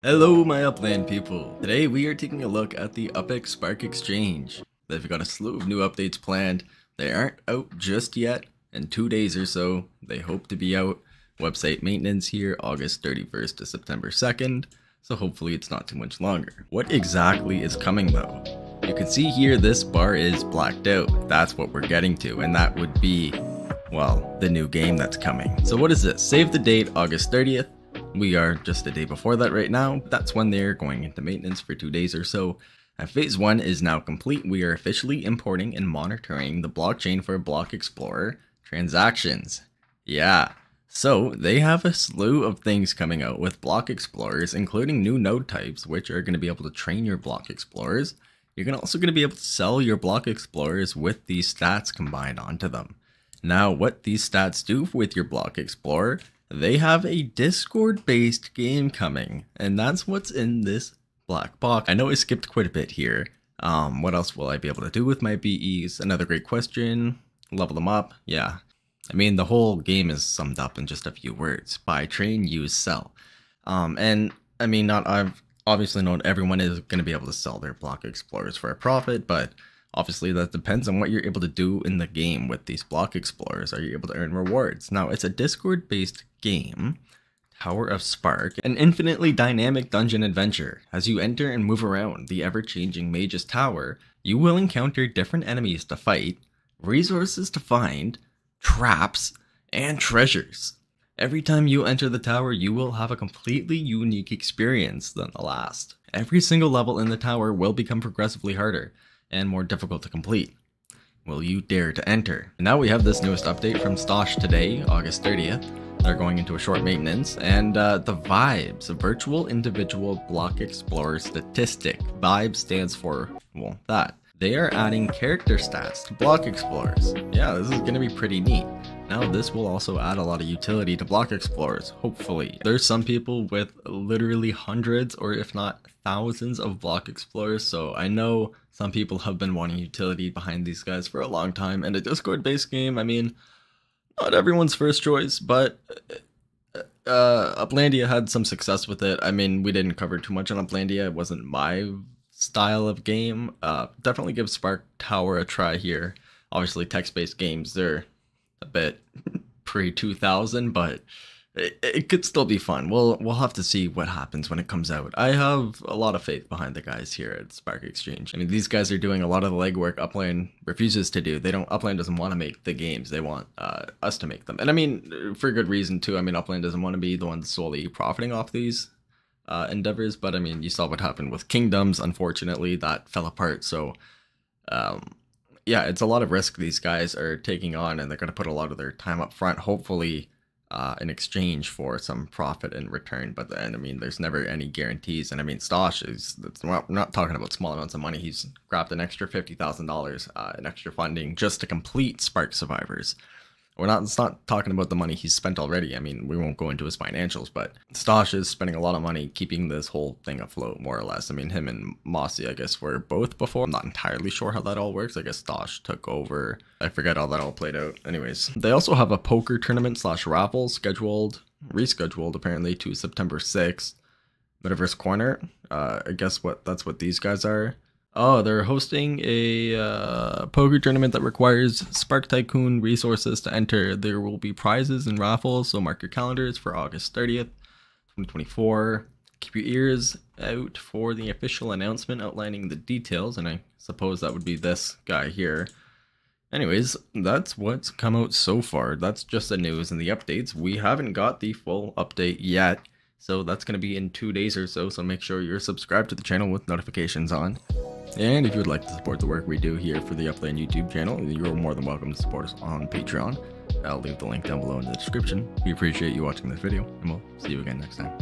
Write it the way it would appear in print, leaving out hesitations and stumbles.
Hello my Upland people! Today we are taking a look at the Upx Spark Exchange. They've got a slew of new updates planned. They aren't out just yet. In 2 days or so, they hope to be out. Website maintenance here August 31st to September 2nd, so hopefully it's not too much longer. What exactly is coming though? You can see here this bar is blacked out. That's what we're getting to, and that would be, well, the new game that's coming. So what is this? Save the date August 30th. We are just a day before that right now. That's when they're going into maintenance for 2 days or so. And phase 1 is now complete. We are officially importing and monitoring the blockchain for Block Explorer transactions. Yeah, so they have a slew of things coming out with Block Explorers, including new node types, which are going to be able to train your Block Explorers. You're also going to be able to sell your Block Explorers with these stats combined onto them. Now, what these stats do with your Block Explorer, they have a Discord-based game coming, and that's what's in this black box. I know I skipped quite a bit here. What else will I be able to do with my BEs? Another great question. Level them up. Yeah. I mean, the whole game is summed up in just a few words. Buy, train, use, sell. And I mean, I've obviously not everyone is going to be able to sell their Block Explorers for a profit, but obviously that depends on what you're able to do in the game with these Block Explorers. Are you able to earn rewards? Now, it's a Discord-based game, Tower of Spark, an infinitely dynamic dungeon adventure. As you enter and move around the ever-changing Mage's Tower, you will encounter different enemies to fight, resources to find, traps, and treasures. Every time you enter the tower, you will have a completely unique experience than the last. Every single level in the tower will become progressively harder and more difficult to complete. Will you dare to enter? And now we have this newest update from Stosh today, August 30th. They're going into a short maintenance, and the Vibes, a virtual individual Block Explorer statistic. Vibes stands for, well, that. They are adding character stats to Block Explorers. Yeah, this is going to be pretty neat. Now this will also add a lot of utility to Block Explorers, hopefully. There's some people with literally hundreds or if not thousands of Block Explorers, so I know some people have been wanting utility behind these guys for a long time, and a Discord-based game, I mean, not everyone's first choice, but Uplandia had some success with it. I mean, we didn't cover too much on Uplandia, it wasn't my style of game. Definitely give Spark Tower a try here. Obviously text-based games, they're a bit pre-2000, but it could still be fun. We'll have to see what happens when it comes out. I have a lot of faith behind the guys here at Spark Exchange. I mean, these guys are doing a lot of the legwork Upland refuses to do. Upland doesn't want to make the games. They want us to make them. And I mean, for good reason too. I mean, Upland doesn't want to be the one solely profiting off these endeavors, but I mean, you saw what happened with Kingdoms. Unfortunately, that fell apart. So yeah, it's a lot of risk these guys are taking on, and they're going to put a lot of their time up front, hopefully in exchange for some profit in return. But then, I mean, there's never any guarantees. And I mean, Stosh we're not talking about small amounts of money. He's grabbed an extra $50,000 in extra funding just to complete Spark Survivors. It's not talking about the money he's spent already. I mean, we won't go into his financials, but Stosh is spending a lot of money keeping this whole thing afloat, more or less. I mean, him and Mossy, I guess, were both before. I'm not entirely sure how that all works. I guess Stosh took over. I forget how that all played out. Anyways, they also have a poker tournament / raffle rescheduled apparently to September 6th. Metaverse Corner. I guess that's what these guys are. Oh, they're hosting a poker tournament that requires Spark Tycoon resources to enter. There will be prizes and raffles, so mark your calendars for August 30th, 2024. Keep your ears out for the official announcement outlining the details, and I suppose that would be this guy here. Anyways, that's what's come out so far. That's just the news and the updates. We haven't got the full update yet, so that's going to be in 2 days or so, so make sure you're subscribed to the channel with notifications on. And if you would like to support the work we do here for the Upland YouTube channel, you're more than welcome to support us on Patreon. I'll leave the link down below in the description. We appreciate you watching this video, and we'll see you again next time.